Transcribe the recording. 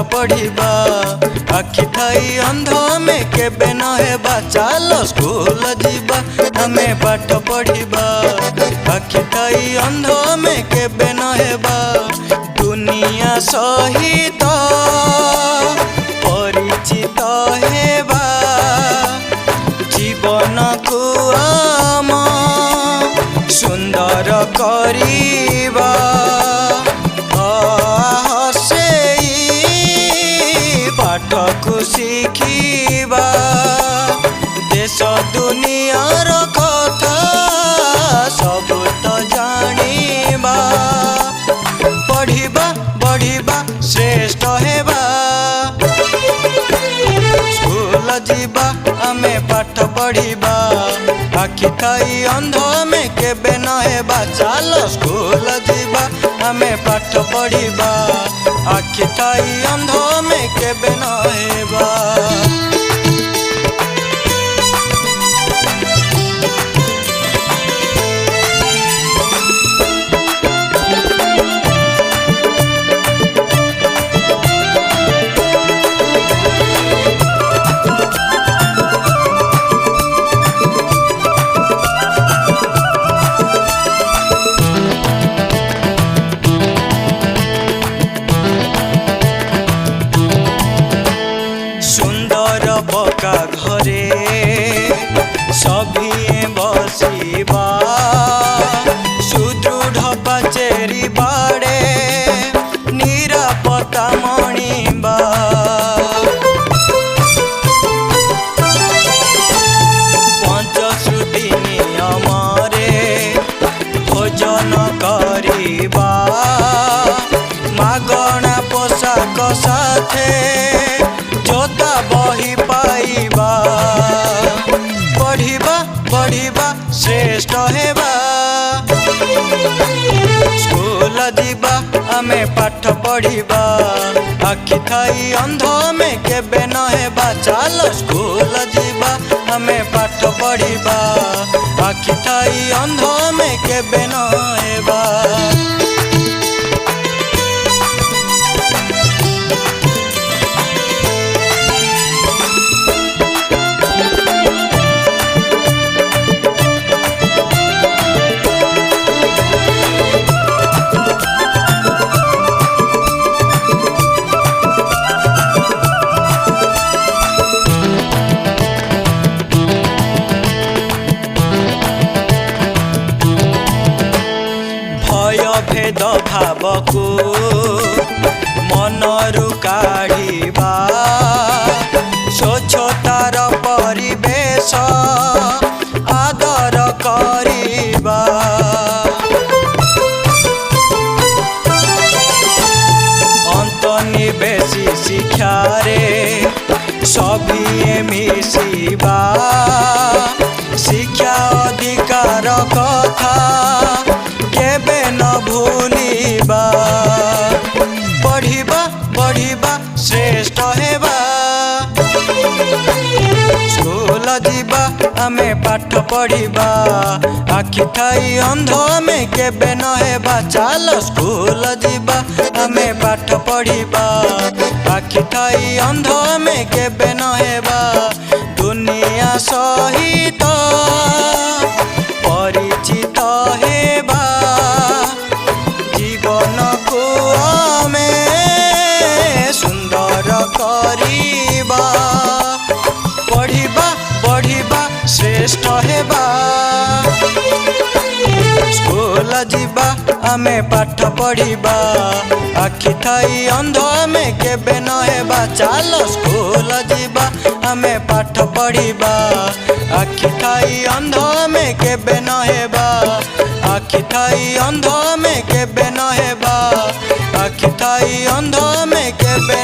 पढ़िबा आखि थाई अंध में केबे न हेबा चलो स्कूल जीवा हमें पाठ पढ़िबा आखि थाई अंध में केबे न हेबा दुनिया सहित परिचित हेबा जीवन को आम सुंदर करिबा पाठ को शिखिबा देश दुनियार कथा सब तो जानिबा पढ़िबा बढ़िबा श्रेष्ठ हेबा स्कूल जीवा आमे पाठ पढ़िबा आखि थाई अंध में केबे न हेबा चलो स्कूल जीवा आमे पाठ पढ़िबा आखि थाई अंध में केबे न हेबा। पका घरे सभी बसिबा सुदृढ़ पाचेरी बाड़े निरापत्ता मणिबा पंचश्रुति नियमरे भोजन करिबा मागणा पोशाक साथे जोता बही पाइबा पढ़िबा बढ़िबा श्रेष्ठ हेबा स्कूल जीवा आमे पाठ पढ़िबा आखि थाई अंध में केबे न हेबा चलो स्कूल जीवा आमे पाठ पढ़िबा आखि थाई अंध में केबे न हेबा। भेद भाव को मनरु काढ़िबा स्वच्छतार परिवेश आदर करिबा अंतर्निवेशी शिक्षारे सभी मिशिबा शिक्षा अधिकार कथा केबे न भूलिबा पढ़िबा बढ़िबा श्रेष्ठ हेबा स्कूल जीवा आमे पाठ पढ़िबा आखि थाई अंध में केबे न हेबा चलो स्कूल जीवा आमे पाठ पढ़िबा आखि थाई अंध में केबे न हेबा दुनिया सहित परिचित हेबा जीवन को आमे सुंदर करिबा पढ़िबा बढ़िबा श्रेष्ठ हेबा स्कूल जीवा आमे पाठ पढ़िबा आखि थाई अंध में केबे न हेबा चलो स्कूल जीवा आमे पाठ पढ़िबा आखि थाई अंध में केबे न हेबा आखि थाई अंध में केबे न हेबा आखि थाई अंध में केबे